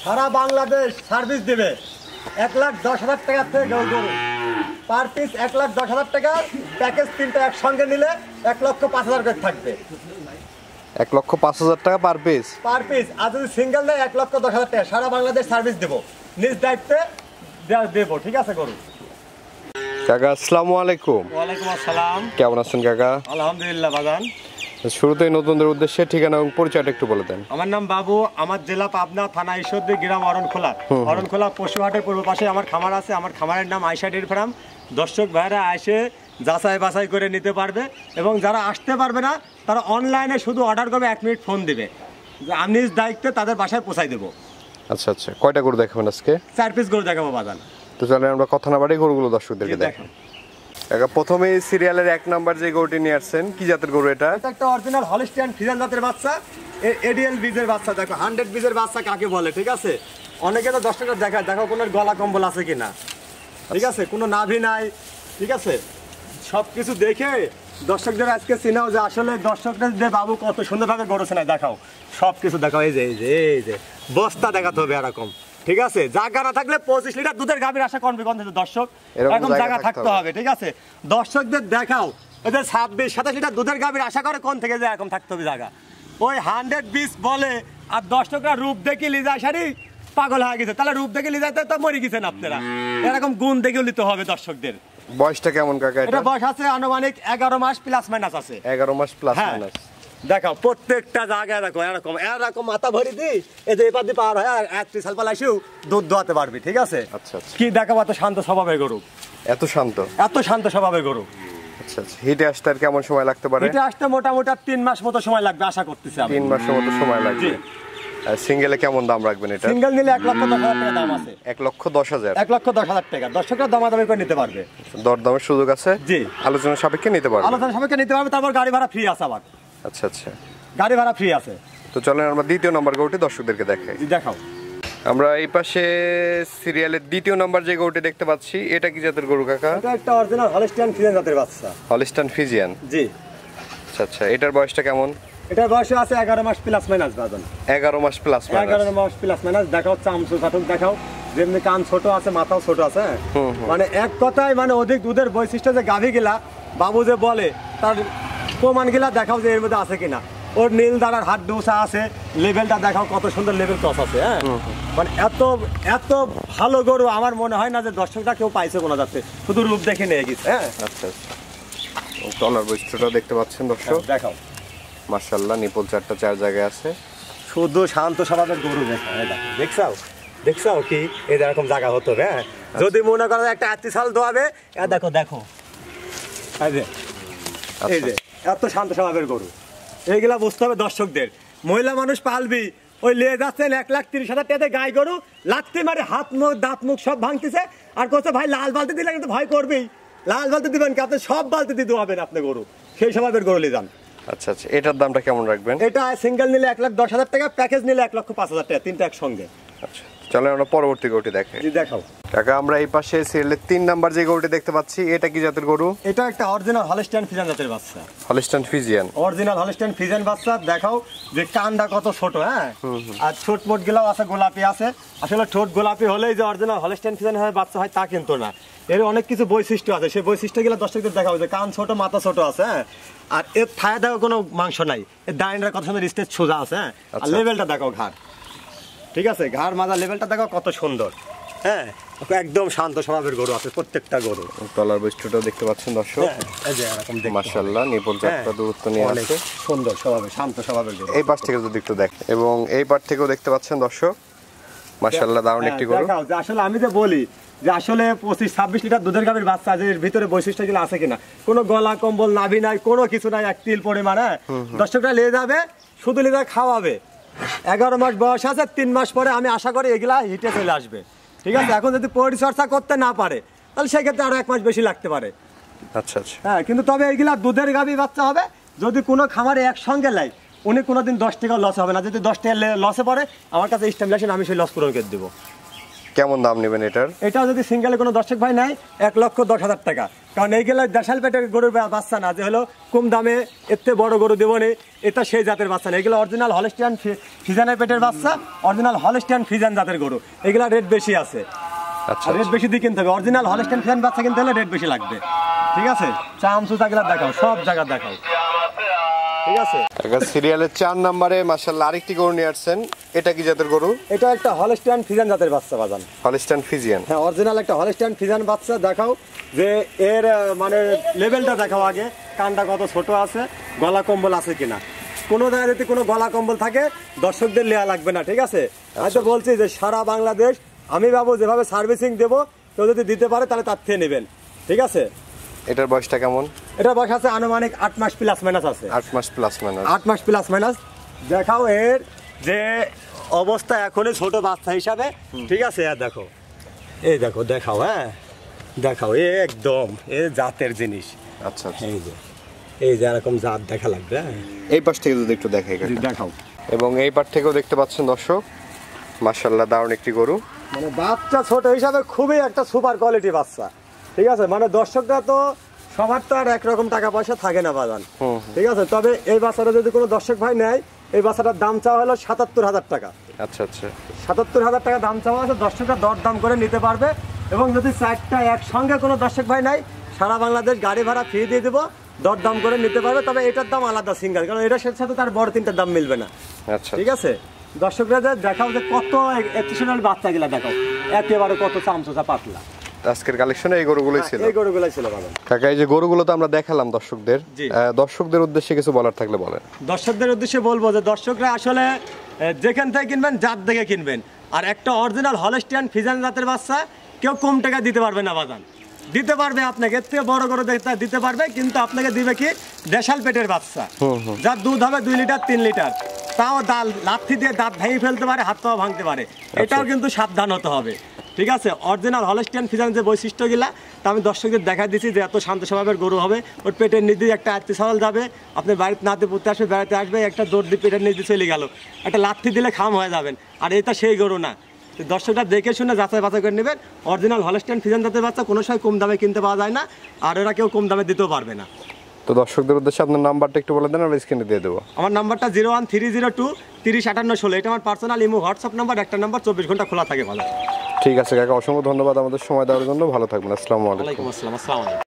সারা Bangladesh service দেবে। 1,10,000 টাকা থেকে গরু পার পিস 1,10,000 টাকা। প্যাকেজ 3টা একসঙ্গে নিলে 1,05,000 করে থাকবে। 1,05,000 টাকা পার পিস। আর যদি সিঙ্গেল নেয় 1,10,000 টাকা। সারা বাংলাদেশ সার্ভিস দেবো, নিজ দায়িত্বে দেবো। ঠিক আছে গরু। কাকা আসসালামু আলাইকুম। ওয়ালাইকুম আসসালাম। কেমন আছেন কাকা? আলহামদুলিল্লাহ বাজান। শুরুতেই নতুনদের উদ্দেশ্যে ঠিকানা এবং পরিচয়টা একটু বলে দেন। আমার নাম বাবু, আমার জেলা পাবনা, থানা ঈশ্বরদী, গ্রাম অরণখোলা পশুহাটের পূর্ব পাশে আমার খামার আছে। আমার খামারের নাম আয়শা ডেইরি ফার্ম। দর্শক ভাইরা এসে যাচাই বাছাই করে নিতে পারবে এবং যারা আসতে পারবে না তারা অনলাইনে শুধু অর্ডার করবে, 1 মিনিট ফোন দিবে, আমি নিজ দায়িত্বে তাদের বাসায় পৌঁছাই দেবো। আচ্ছা আচ্ছা, কয়টা গরু দেখাবেন আজকে? 4 পিস গরু দেখাবো বাজান। তো চলেন আমরা কথা না বাড়িয়ে গরুগুলো দর্শকদেরকে দেখাই। কাকা প্রথমেই সিরিয়ালের 1 নাম্বার যে গরুটি নিয়ে আসছেন, কি জাতের গরু এটা? এটা একটা অরিজিনাল হলিস্টিয়ান ফ্রিজিয়ান জাতের বাচ্চা। এডিএল বীজের বাচ্চা। দেখো 100 বীজের বাচ্চা কাকে বলে। ঠিক আছে, অনেকে তো 10 টাকা দেখায়, দেখো কোনো গলা কম্বল আছে কিনা, ঠিক আছে, কোনো নাভি নাই, ঠিক আছে, সব কিছু দেখে দর্শকদের আজকে চিনাও যে আসলে দর্শকদের যে বাবু কত সুন্দরভাবে গরু চেনায়। দেখাও সব কিছু দেখাও। এই যে বস্তা দেখাতে হবে এরকম। ঠিক আছে, জায়গা না থাকলে 25 লিটার দুধের গাভীর আশা করবে দর্শক, এরকম জায়গা থাকতে হবে। ঠিক আছে, দর্শকদের দেখাও এদের 26-27 লিটার দুধের গাভীর আশা করে কোন থেকে যে এরকম থাকতে হবে জায়গা। ওই 100 বীজ বলে আর দর্শকরা রূপ দেখে লিজায় শাড়ি পাগল হয়ে গেছে। তাহলে রূপ দেখে লিজাতে তো মরে গেছেন আপনারা। এরকম গুণ দেখেও নিতে হবে দর্শকদের। বয়সটা কেমন কাকা? এটা বয়স আছে আনুমানিক 11 মাস প্লাস মাইনাস আছে। 11 মাস প্লাস মাইনাস। দেখাও প্রত্যেকটা জায়গায় দেখো এরকম মাথা ভরি দি এই যে এপার দিয়ে পার হয় আর 1 সাল পালাইছিও দুধ দোয়াতে পারবি। ঠিক আছে, আচ্ছা আচ্ছা, কি দেখাবো এত শান্ত স্বভাবের গরু, এত শান্ত স্বভাবের গরু। আচ্ছা আচ্ছা, হিটে আসতে আর কেমন সময় লাগতে পারে? হিটে আসতে মোটামুটি 3 মাস মতো সময় লাগবে আশা করতেছি আমি। 3 মাসের মতো সময় লাগবে। সিঙ্গেলে কেমন দাম রাখবেন এটা? সিঙ্গেল নিলে 1,10,000 টাকা দাম আছে। 1,10,000 1,10,000 টাকা। দর্শকরা দামাদামি করে নিতে পারবে। দরদামের সুযোগ আছে? জি, আলোচনা সাপেক্ষে নিতে পারবে। তারপর গাড়ি ভাড়া ফ্রি আছে আবার। আচ্ছা আচ্ছা, গাড়ি ভাড়া ফ্রি আছে। তো চলেন আমরা 2য় নম্বর গরুটি দর্শকদেরকে দেখাই। দেখাও। আমরা এই পাশে সিরিয়ালের 2য় নম্বর যে গরুটি দেখতে পাচ্ছি, এটা কি জাতের গরু কাকা? এটা একটা অরিজিনাল হলিস্টিয়ান ফ্রিজিয়ান জাতের বাচ্চা। Holstein Friesian. জি। আচ্ছা আচ্ছা, এটার বয়সটা কেমন? এটার বয়স আছে 11 মাস প্লাস মাইনাস বাজান। 11 মাস প্লাস মাইনাস। 11 মাস প্লাস মাইনাস। দেখাও চামচু কাটুক, দেখাও যেমনি কান ছোট আছে, মাথাও ছোট আছে। মানে এক কথায় মানে অধিক দুধের বৈশিষ্ট্য যে গাভী গিলা বাবু যে বলে তার প্রমাণ গিলা দেখাও যে এর মধ্যে আছে কিনা। ওর নীল দাঁড়ার হাত ডোসা আছে, লেভেলটা দেখাও কত সুন্দর লেভেল ক্রস আছে। হ্যাঁ, মানে এত ভালো গরু আমার মনে হয় না যে দর্শকটা কেউ পাইছে কোনো যাচ্ছে, শুধু রূপ দেখে নিয়ে গেছে। হ্যাঁ, আচ্ছা আচ্ছা, তলার বৈশিষ্ট্যটা দেখতে পাচ্ছেন দর্শক। দেখাও মাশাআল্লাহ, নিপল 4টা 4 জায়গায় আছে। শুধু শান্ত স্বভাবের গরু। দেখছাও কি এই এরকম জায়গা হতো। হ্যাঁ, যদি মনে করো একটা 8 সাল দোয়াবে, দেখো এই যে এত শান্ত স্বভাবের গরু। এইগুলা বুঝতে হবে দর্শকদের। মহিলা মানুষ পালবি, ওই লিয়ে যাচ্ছেন 1,30,000 টাকাতে গাই গরু, লাত্তি মারে হাত মুখ দাঁত মুখ সব ভাঙতেছে আর কোথাও ভাই লাল বালতি দিলে কিন্তু ভয় করবেই। লাল বালতি দিবেন কি, আপনি সব বালতি দিতে হবেন আপনি গরু, সেই স্বভাবের গরু নিয়ে যান। আচ্ছা আচ্ছা, এটার দামটা কেমন রাখবেন? এটা সিঙ্গেল নিলে 1,10,000 টাকা, প্যাকেজ নিলে 1,05,000 টাকা, 3টা একসঙ্গে। আচ্ছা, চলেন আমরা পরবর্তী গরুটি দেখাই। জি, দেখাও কাকা। আমরা এই পাশে সিরিয়ালের 3 নাম্বার যে গরুটি দেখতে পাচ্ছি, এটা কি জাতের গরু? এটা একটা অরিজিনাল হলিস্টিয়ান ফ্রিজিয়ান জাতের বাচ্চা। Holstein Friesian, original Holstein Friesian বাচ্চা। দেখাও যে কানটা কত ছোট। হ্যাঁ, আর ছোট মোট গুলাও আছে, গোলাপি আছে। আসলে ঠোঁট গোলাপি হলেই যে অরিজিনাল হলিস্টিয়ান ফ্রিজিয়ান হয় বাচ্চা হয় তা কিন্তু না। এর অনেক কিছু বৈশিষ্ট্য আছে, সেই বৈশিষ্ট্যগুলো দর্শকদের দেখাও যে কান ছোট, মাথা ছোট আছে। হ্যাঁ, আর এর থায়া দেখো কোনো মাংস নাই, এর ডাইনটার কত সুন্দর স্টেজ সোজা আছে। হ্যাঁ, আর লেভেলটা দেখো ঘাড়, ঠিক আছে, ঘাড় মাজা লেভেলটা দেখো কত সুন্দর। হ্যাঁ, একদম শান্ত স্বভাবের গরু আছে প্রত্যেকটা গরু। তলার বৈশিষ্ট্যটা দেখতে পাচ্ছেন দর্শক। মাশাআল্লাহ, নিপল 4টা দূরত্ব নিয়ে আছে, সুন্দর স্বভাবের শান্ত স্বভাবের গরু। এই পাশ থেকে যদি একটু দেখেন, এবং এই পাশ থেকেও দেখতে পাচ্ছেন দর্শক। মাশাআল্লাহ, দারুণ একটি গরু। দেখাও যে আসলে আমি যে বলি যে আসলে 25-26 লিটার দুধের গাভীর বাচ্চা, যে এর ভিতরে বৈশিষ্ট্যগুলো আছে কিনা, কোনো গলা কম্বল নাভি নাই, কোনো কিছু নাই, এক তিল পরিমাণ। দর্শকরা নিয়ে যাবে, শুধু লিটার খাওয়াবে। 11 মাস বয়স আছে, 3 মাস পরে আমি আশা করি এগুলা হিটে চলে আসবে। ঠিক আছে, এখন যদি পরিচর্যা করতে না পারে তাহলে সেক্ষেত্রে আরো 1 মাস বেশি লাগতে পারে। আচ্ছা আচ্ছা, হ্যাঁ, কিন্তু তবে এগুলা দুধের গাভী বাচ্চা হবে। যদি কোনো খামারে একসঙ্গে লাই, উনি কোনোদিন 10 টাকা লস হবে না। যদি 10 টাকা লসে পড়ে আমার কাছে স্ট্যাম্পলেশন, আমি সেই লস পূরণ করে দেবো। কেমন দাম নেবেন এটার? এটা যদি সিঙ্গেলে কোনো দর্শক ভাই নাই 1,10,000 টাকা, কারণ এইগুলো দেশাল পেটের গরুর বাচ্চা না যে হলো কম দামে এর থেকে বড় গরু দেবো নি, এটা সেই জাতের বাচ্চা না। এগুলো অরিজিনাল হলস্টিয়ান ফিজানের পেটের বাচ্চা, অরিজিনাল হলস্টিয়ান ফিজান জাতের গরু। এগুলা রেট বেশি আছে, আচ্ছা রেট বেশি দিয়ে কিনতে হবে। অরিজিনাল হলস্টিয়ান ফিজান বাচ্চা কিনতে হলে রেট বেশি লাগবে। ঠিক আছে, চামচু চাকলা দেখাও, সব জায়গা দেখাও। ঠিক আছে, সিরিয়ালের 4 নম্বরে মাশাআল্লাহ আরেকটি গরু নিয়ে আসছেন। এটা কি জাতের গরু? এটা একটা হলস্টিয়ান ফিজান জাতের বাচ্চা বাজান। Holstein Friesian. হ্যাঁ, অরিজিনাল একটা হলস্টিয়ান ফিজান বাচ্চা দেখাও, যে এর মানে লেভেলটা দেখাও আগে, কানটা কত ছোট আছে, গলা কম্বল আছে কিনা। কোনো জায়গায় যদি কোনো গলা কম্বল থাকে দর্শকদের নেওয়া লাগবে না। ঠিক আছে, আমি তো বলছি যে সারা বাংলাদেশ আমি ভাবো যেভাবে সার্ভিসিং দেবো, কেউ যদি দিতে পারে তাহলে তার থেকে নেবেন। ঠিক আছে, এটার বয়সটা কেমন? এটা বয়স আছে আনুমানিক 8 মাস প্লাস মাইনাস আছে। 8 মাস প্লাস মাইনাস। 8 মাস প্লাস মাইনাস। দেখাও এর যে অবস্থা এখনই ছোট বাচ্চা হিসাবে। ঠিক আছে, আর দেখো, এই দেখো, দেখাও, হ্যাঁ দেখাও, এ একদম এ জাতের জিনিস। আচ্ছা আচ্ছা, এই যে এরকম জাত দেখা লাগবে। হ্যাঁ, এই পাশ থেকে যদি একটু দেখাই দেখাও। এবং এই পাশ থেকেও দেখতে পাচ্ছেন দর্শক, মাশাআল্লাহ দারুণ একটি গরু। মানে বাচ্চা ছোট হিসাবে খুবই একটা সুপার কোয়ালিটি বাচ্চা। ঠিক আছে, মানে দর্শকরা তো সবার তো আর একরকম টাকা পয়সা থাকে না বাজান। ঠিক আছে, তবে এই বাচ্চাটা যদি কোনো দর্শক ভাই নেয়, এই বাচ্চাটার দাম চাওয়া হলো 77,000 টাকা। আচ্ছা আচ্ছা, 77,000 টাকা দাম চাওয়া আছে। দর্শকরা দরদাম করে নিতে পারবে। এবং যদি 4টা একসঙ্গে কোনো দর্শক ভাই নাই, সারা বাংলাদেশ গাড়ি ভাড়া ফ্রি দিয়ে দেবো, দরদাম করে নিতে পারবে। তবে এটার দাম আলাদা সিঙ্গেল, কারণ এটার সাথে তার বড় 3টার দাম মিলবে না। আচ্ছা ঠিক আছে, দর্শকরা দেখাও যে কত এক্সেপশনাল বাচ্চাগুলা দেখাও, একেবারে কত চামচা পাতলা। আজকের কালেকশনে এই গরুগুলোই ছিল। এই গরুগুলাই ছিল বাবা। কাকা, এই যে গরুগুলো তো আমরা দেখালাম দর্শকদের, দর্শকদের উদ্দেশ্যে কিছু বলার থাকলে বলেন। দর্শকদের উদ্দেশ্যে বলবো যে দর্শকরা আসলে যেখান থেকে কিনবেন জাত দেখে কিনবেন। আর একটা অরিজিনাল হলস্টিয়ান ফিজান জাতের বাচ্চা কেউ কম টাকা দিতে পারবে না বাজান। দিতে পারবে আপনাকে, এর থেকে বড় গরু দিতে পারবে, কিন্তু আপনাকে দিবে কি দেশাল পেটের বাচ্চা, যার দুধ হবে 2 লিটার 3 লিটার, তাও লাথি দিয়ে দাঁত ভেঙে ফেলতে পারে, হাত পাও ভাঙতে পারে। এটাও কিন্তু সাবধান হতে হবে। ঠিক আছে, অরিজিনাল হলস্টিয়ান ফিজান যে বৈশিষ্ট্যগুলা তা আমি দর্শকদের দেখা দিচ্ছি, যে এত শান্ত স্বভাবের গরু হবে। ওর পেটের নিচ দিয়ে একটা আত্মীয় সওয়াল যাবে, আপনি বাড়িতে নাতে পড়তে আসবে, বেড়াতে আসবে, একটা দৌড় দিয়ে পেটের নিচ দিয়ে চলে গেল, একটা লাথি দিলে খাম হয়ে যাবেন। আর এটা সেই গরু না। দর্শকরা দেখে শুনে যাচাই বাছাই করে নেবেন। অরিজিনাল হলস্টিয়ান ফিজান জাতের বাচ্চা কোনো সময় কম দামে কিনতে পাওয়া যায় না, আর এরা কেউ কম দামে দিতেও পারবে না। তো দর্শকদের উদ্দেশ্যে আপনার নাম্বারটা একটু বলে দেন, আমরা স্ক্রিনে দিয়ে দেবো। আমার নাম্বারটা 01302 305816। এটা আমার পার্সোনাল ইমো হোয়াটসঅ্যাপ নাম্বার। একটা নাম্বার 24 ঘন্টা খোলা থাকে। ভালো, ঠিক আছে কাকা, অসংখ্য ধন্যবাদ আমাদের সময় দেওয়ার জন্য। ভালো থাকবেন। আসসালামু আলাইকুম। ওয়ালাইকুম আসসালাম। আসসালামু আলাইকুম।